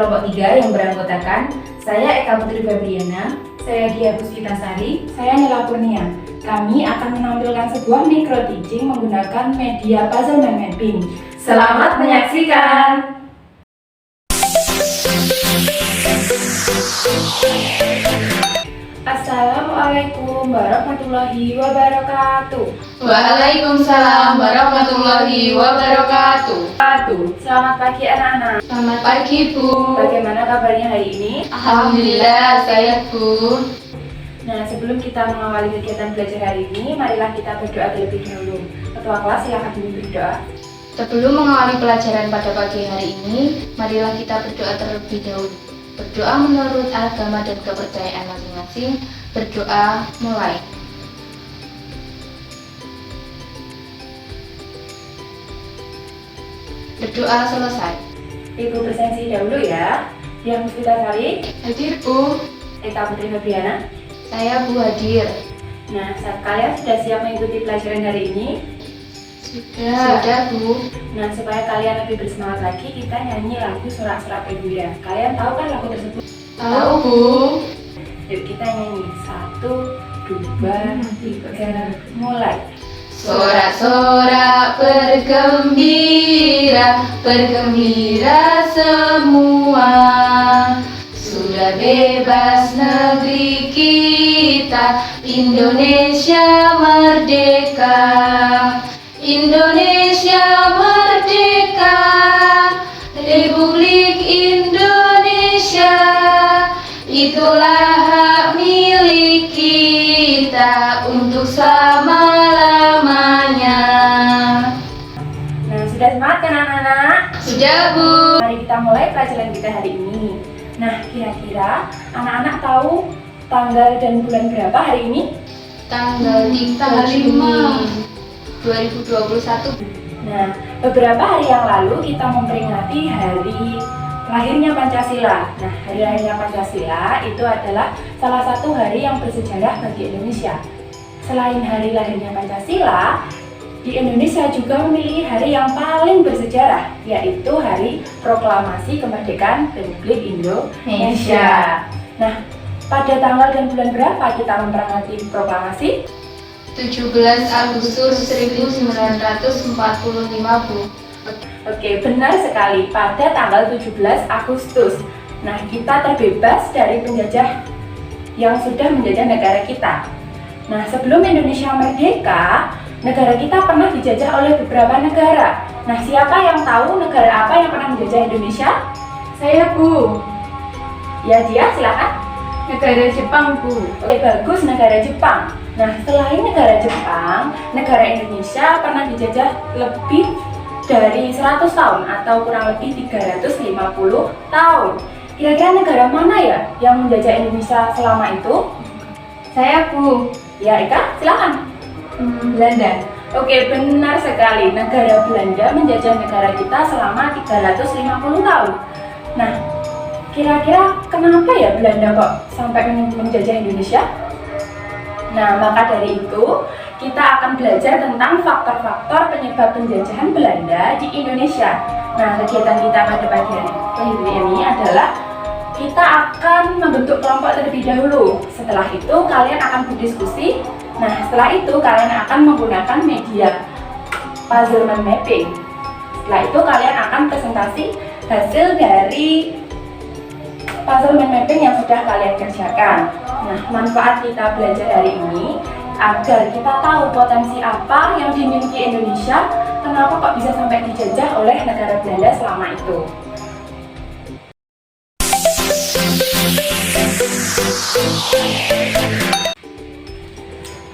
kelompok 3 yang beranggotakan saya Eka Putri Febriana, Saya Dia Puspitasari. Saya Nila Kurnia. Kami akan menampilkan sebuah micro teaching menggunakan media puzzle mind mapping. Selamat menyaksikan! Assalamualaikum warahmatullahi wabarakatuh. Waalaikumsalam warahmatullahi wabarakatuh. Selamat pagi anak-anak. Selamat pagi Bu. Bagaimana kabarnya hari ini? Alhamdulillah saya Bu. Nah, sebelum kita mengawali kegiatan belajar hari ini, marilah kita berdoa terlebih dahulu. Ketua kelas silakan dipimpin berdoa. Sebelum mengawali pelajaran pada pagi hari ini, marilah kita berdoa terlebih dahulu. Berdoa menurut agama dan kepercayaan masing-masing. Berdoa mulai. Berdoa selesai. Ibu bersensi dahulu ya. Yang Puspitasari, Hadir Bu. Eka Putri Febriana. Saya Bu Hadir. Nah, kalian sudah siap mengikuti pelajaran hari ini? Sudah Bu. Nah, supaya kalian lebih bersemangat lagi, kita nyanyi lagu Sorak-Sorak Pemuda. Kalian tahu kan lagu tersebut? Tahu Bu. Yuk kita nyanyi. 1, 2, 3, mulai. Sorak-sorak bergembira, bergembira semua. Sudah bebas negeri kita, Indonesia merdeka. Indonesia merdeka, Republik Indonesia. Itulah hak milik kita untuk selama-lamanya. Nah, sudah semangat kan anak-anak? Sudah Bu. Mari kita mulai pelajaran kita hari ini. Nah, kira-kira anak-anak tahu tanggal dan bulan berapa hari ini? Tanggal 3 Juni 2021. Nah, beberapa hari yang lalu kita memperingati hari lahirnya Pancasila. Nah, hari lahirnya Pancasila itu adalah salah satu hari yang bersejarah bagi Indonesia. Selain hari lahirnya Pancasila, di Indonesia juga memiliki hari yang paling bersejarah, yaitu Hari Proklamasi Kemerdekaan Republik Indonesia. Nah, pada tanggal dan bulan berapa kita memperingati proklamasi? 17 Agustus 1945 Bu. Oke, benar sekali. Pada tanggal 17 Agustus. Nah, kita terbebas dari penjajah yang sudah menjajah negara kita. Nah, sebelum Indonesia merdeka, negara kita pernah dijajah oleh beberapa negara. Nah, siapa yang tahu negara apa yang pernah menjajah Indonesia? Saya Bu. Ya, dia silakan. Negara Jepang Bu. Oke, bagus, negara Jepang. Nah, selain negara Jepang, negara Indonesia pernah dijajah lebih dari 100 tahun atau kurang lebih 350 tahun. Kira-kira negara mana ya yang menjajah Indonesia selama itu? Saya Bu. Ya, Eka, silakan. Belanda. Oke, benar sekali. Negara Belanda menjajah negara kita selama 350 tahun. Nah, kira-kira kenapa ya Belanda kok sampai menjajah Indonesia? Nah, maka dari itu kita akan belajar tentang faktor-faktor penyebab penjajahan Belanda di Indonesia. Nah, kegiatan kita pada pagi hari ini adalah kita akan membentuk kelompok terlebih dahulu. Setelah itu kalian akan berdiskusi. Nah, setelah itu kalian akan menggunakan media puzzle mind mapping. Setelah itu kalian akan presentasi hasil dari puzzle mind mapping yang sudah kalian kerjakan. Nah, manfaat kita belajar hari ini agar kita tahu potensi apa yang dimiliki Indonesia, kenapa kok bisa sampai dijajah oleh negara Belanda selama itu.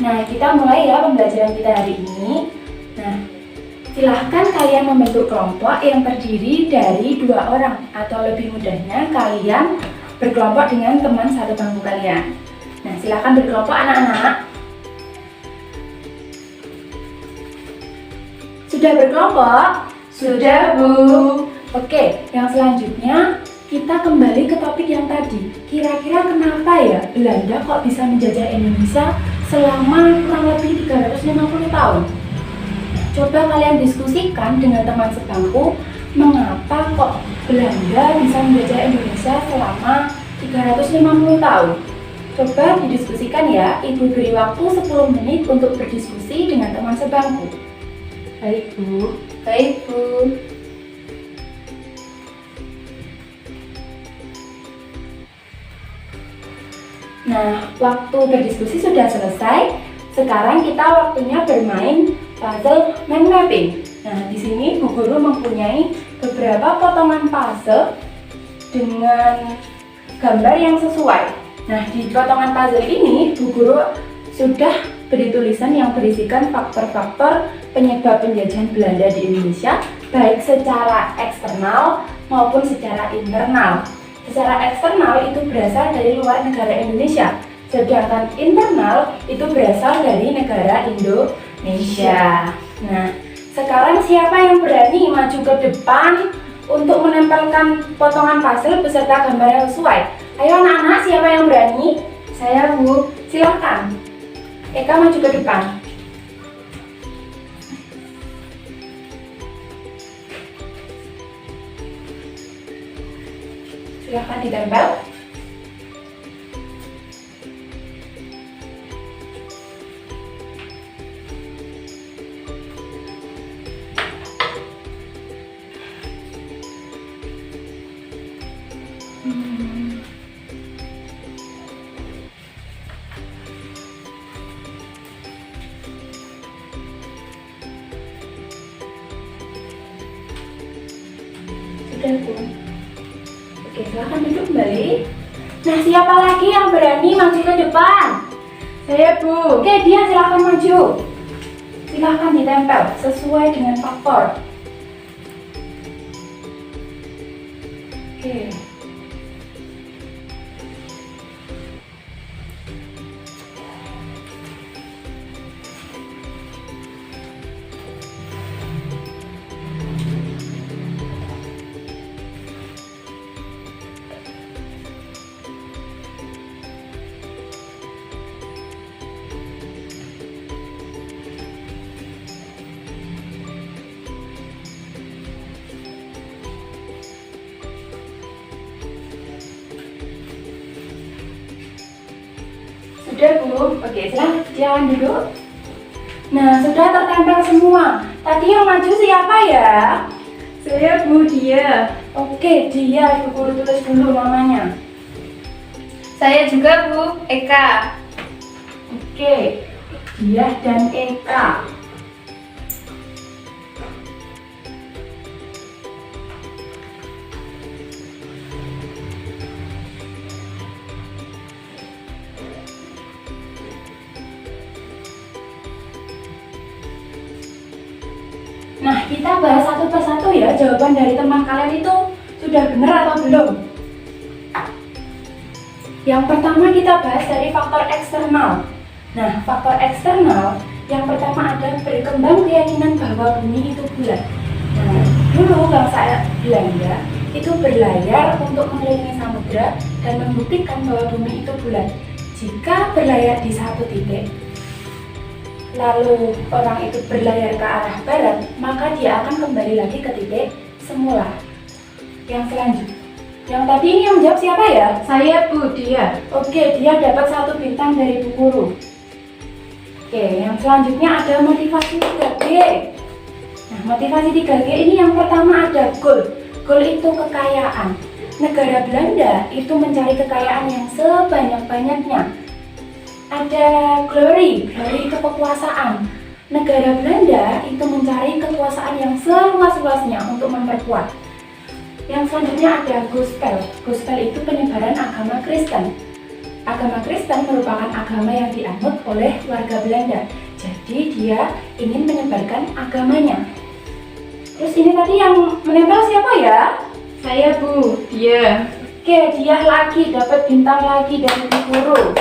Nah, kita mulai ya pembelajaran kita hari ini. Nah, silahkan kalian membentuk kelompok yang terdiri dari 2 orang, atau lebih mudahnya kalian berkelompok dengan teman satu bangku kalian. Nah, silahkan berkelompok anak-anak. Sudah berkelompok? Sudah Bu. Oke, yang selanjutnya kita kembali ke topik yang tadi. Kira-kira kenapa ya Belanda kok bisa menjajah Indonesia selama kurang lebih 350 tahun? Coba kalian diskusikan dengan teman sebangku, mengapa kok Belanda bisa menjajah Indonesia selama 350 tahun. Coba didiskusikan ya, Ibu beri waktu 10 menit untuk berdiskusi dengan teman sebangku. Baik, Bu. Baik, Bu. Nah, waktu berdiskusi sudah selesai. Sekarang kita waktunya bermain puzzle mind mapping. Nah, di sini Bu Guru mempunyai beberapa potongan puzzle dengan gambar yang sesuai. Nah, di potongan puzzle ini Bu Guru sudah beri tulisan yang berisikan faktor-faktor penyebab penjajahan Belanda di Indonesia, baik secara eksternal maupun secara internal. Secara eksternal itu berasal dari luar negara Indonesia, sedangkan internal itu berasal dari negara Indonesia. Nah, sekarang siapa yang berani maju ke depan untuk menempelkan potongan puzzle beserta gambar yang sesuai? Ayo anak-anak, siapa yang berani? Saya, Bu. Silahkan. Eka maju ke depan. Silahkan ditempel. Sudah, Bu. Oke, silahkan duduk kembali. Nah, siapa lagi yang berani maju ke depan? Saya, Bu. Oke, dia silahkan maju. Silahkan ditempel sesuai dengan faktor. Oke. Sudah, Bu. Oke, silahkan duduk. Nah, sudah tertempel semua. Tadi yang maju siapa ya? Saya, Bu. Dia. Oke, dia. Ibu Guru tulis dulu namanya. Saya juga, Bu. Eka. Oke, dia dan Eka. Nah, kita bahas satu persatu ya, jawaban dari teman kalian itu sudah benar atau belum? Yang pertama kita bahas dari faktor eksternal. Nah, faktor eksternal yang pertama ada berkembang keyakinan bahwa bumi itu bulat. Nah, dulu bangsa Belanda itu berlayar untuk mengelilingi samudra dan membuktikan bahwa bumi itu bulat. Jika berlayar di satu titik, lalu orang itu berlayar ke arah barat, maka dia akan kembali lagi ke titik semula. Yang selanjutnya, yang tadi ini yang jawab siapa ya? Saya, Bu. Dia. Oke, dia dapat 1 bintang dari Bu Guru. Oke, yang selanjutnya ada motivasi 3G. Nah, motivasi 3G ini yang pertama ada goal. Goal itu kekayaan. Negara Belanda itu mencari kekayaan yang sebanyak-banyaknya. Ada glory itu kekuasaan. Negara Belanda itu mencari kekuasaan yang seluas-luasnya untuk memperkuat. Yang selanjutnya ada gospel. Gospel itu penyebaran agama Kristen. Agama Kristen merupakan agama yang dianut oleh warga Belanda. Jadi dia ingin menyebarkan agamanya. Terus ini tadi yang menempel siapa ya? Saya, Bu. Dia. Oke, dia lagi dapat bintang lagi dari Bu Guru.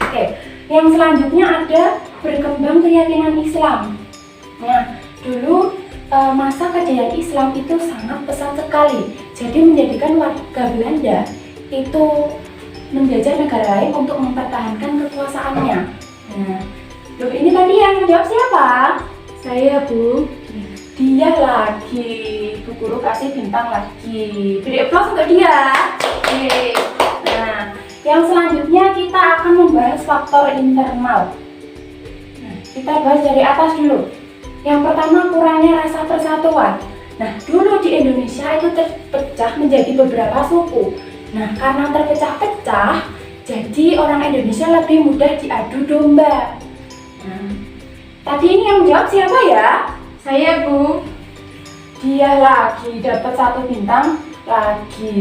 Oke, yang selanjutnya ada berkembang keyakinan Islam. Nah, dulu masa kejayaan Islam itu sangat pesat sekali. Jadi menjadikan warga Belanda itu menjajah negara lain untuk mempertahankan kekuasaannya. Nah, ini tadi yang menjawab siapa? Saya, Bu. Dia lagi, Bu Guru kasih bintang lagi. Beri aplaus untuk dia. Oke. Nah, yang selanjutnya kita akan membahas faktor internal. Nah, kita bahas dari atas dulu. Yang pertama, kurangnya rasa persatuan. Nah, dulu di Indonesia itu terpecah menjadi beberapa suku. Nah, karena terpecah-pecah, jadi orang Indonesia lebih mudah diadu domba. Nah, tadi ini yang jawab siapa ya? Saya, Bu. Dia lagi dapat 1 bintang lagi.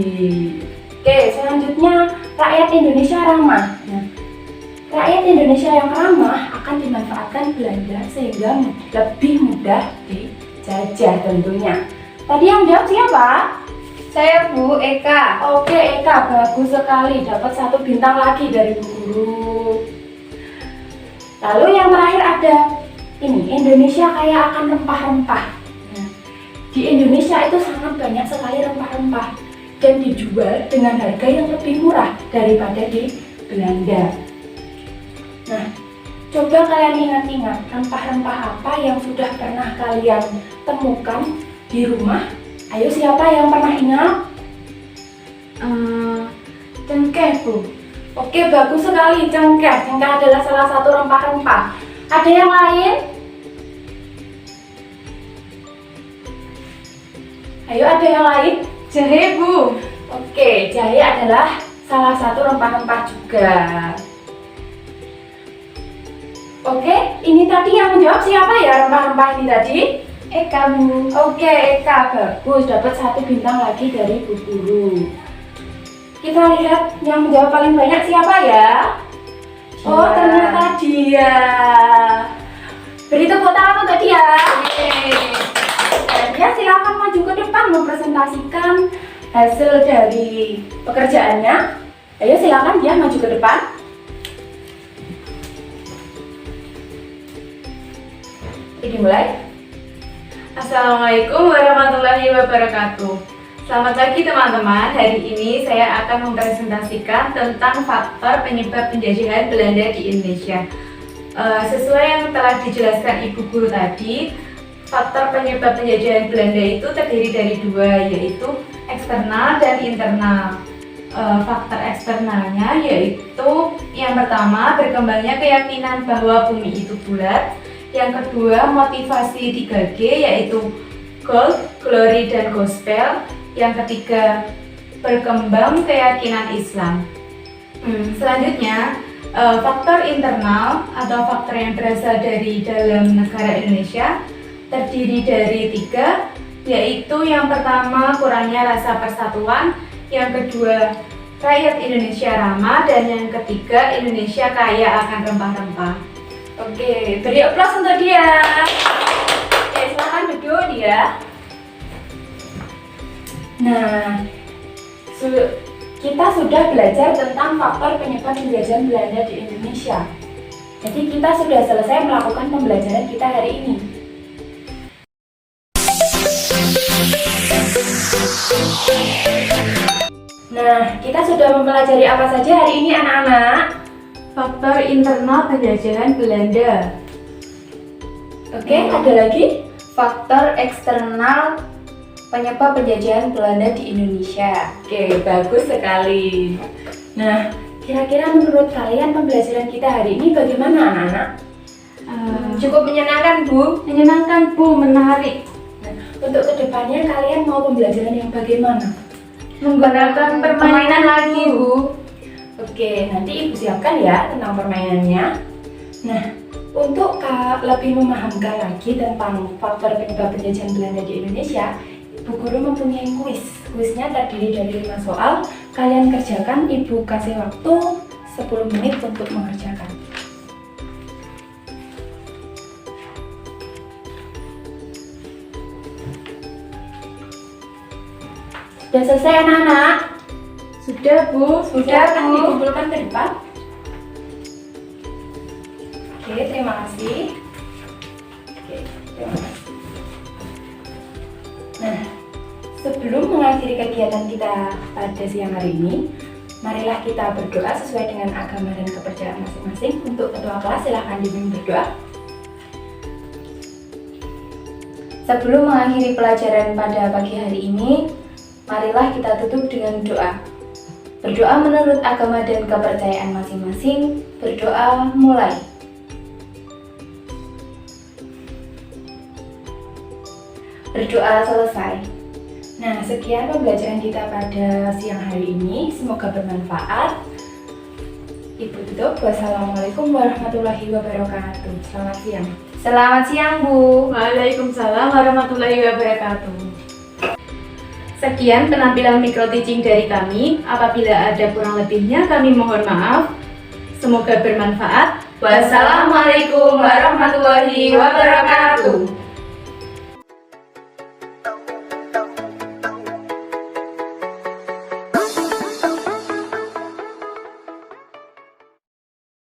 Oke, selanjutnya rakyat Indonesia ramah. Nah, rakyat Indonesia yang ramah akan dimanfaatkan Belanda sehingga lebih mudah dijajah tentunya. Tadi yang jawab siapa? Saya, Bu, Eka. Oke, Eka, bagus sekali. Dapat 1 bintang lagi dari Bu Guru. Lalu yang terakhir ada ini, Indonesia kaya akan rempah-rempah. Nah, di Indonesia itu sangat banyak sekali rempah-rempah dan dijual dengan harga yang lebih murah daripada di Belanda. Nah, coba kalian ingat-ingat rempah-rempah apa yang sudah pernah kalian temukan di rumah. Ayo, siapa yang pernah ingat? Cengkeh, Bu. Oke, bagus sekali, cengkeh. Cengkeh adalah salah satu rempah-rempah. Ada yang lain? Ayo, ada yang lain? Jahe, Bu. Oke, jahe adalah salah satu rempah-rempah juga. Oke, ini tadi yang menjawab siapa ya rempah-rempah ini tadi? Eka, Bu. Oke, Eka, bagus. Dapat 1 bintang lagi dari Bu Guru. Kita lihat yang menjawab paling banyak siapa ya? Oh, ternyata dia. Beri tepuk tangan untuk dia. Dan dia silakan maju ke depan mempresentasikan hasil dari pekerjaannya. Ayo, silakan dia maju ke depan. Ini mulai. Assalamualaikum warahmatullahi wabarakatuh. Selamat pagi teman-teman. Hari ini saya akan mempresentasikan tentang faktor penyebab penjajahan Belanda di Indonesia. Sesuai yang telah dijelaskan Ibu Guru tadi, faktor penyebab penjajahan Belanda itu terdiri dari 2, yaitu eksternal dan internal. Faktor eksternalnya yaitu yang pertama, berkembangnya keyakinan bahwa bumi itu bulat. Yang kedua, motivasi 3G yaitu gold, glory, dan gospel. Yang ketiga, berkembang keyakinan Islam. Selanjutnya, faktor internal atau faktor yang berasal dari dalam negara Indonesia terdiri dari 3, yaitu yang pertama, kurangnya rasa persatuan. Yang kedua, rakyat Indonesia ramah. Dan yang ketiga, Indonesia kaya akan rempah-rempah. Oke, beri aplaus untuk dia. Oke, silakan duduk dia. Nah, kita sudah belajar tentang faktor penyebab penjajahan Belanda di Indonesia. Jadi kita sudah selesai melakukan pembelajaran kita hari ini. Nah, kita sudah mempelajari apa saja hari ini anak-anak? Faktor internal penjajahan Belanda. Oke, ada lagi? Faktor eksternal penyebab penjajahan Belanda di Indonesia. Oke, bagus sekali. Nah, kira-kira menurut kalian pembelajaran kita hari ini bagaimana anak-anak? Cukup menyenangkan, Bu. Menyenangkan, Bu, menarik. Nah, untuk kedepannya kalian mau pembelajaran yang bagaimana? Menggunakan permainan lagi, Bu. Oke, nanti Ibu siapkan ya tentang permainannya. Nah, untuk lebih memahamkan lagi tentang faktor penyebab penjajahan Belanda di Indonesia, Ibu Guru mempunyai kuis. Kuisnya terdiri dari 5 soal. Kalian kerjakan, Ibu kasih waktu 10 menit untuk mengerjakan. Sudah selesai anak-anak? Sudah, Bu. Sudah kan dikumpulkan ke depan? Oke, terima kasih. Oke, terima kasih. Nah, sebelum mengakhiri kegiatan kita pada siang hari ini, marilah kita berdoa sesuai dengan agama dan kepercayaan masing-masing. Untuk ketua kelas, silahkan dipimpin berdoa. Sebelum mengakhiri pelajaran pada pagi hari ini, marilah kita tutup dengan doa. Berdoa menurut agama dan kepercayaan masing-masing. Berdoa mulai. Berdoa selesai. Nah, sekian pembelajaran kita pada siang hari ini. Semoga bermanfaat. Ibu tutup. Wassalamualaikum warahmatullahi wabarakatuh. Selamat siang. Selamat siang, Bu. Waalaikumsalam warahmatullahi wabarakatuh. Sekian penampilan micro teaching dari kami. Apabila ada kurang lebihnya kami mohon maaf. Semoga bermanfaat. Wassalamualaikum warahmatullahi wabarakatuh.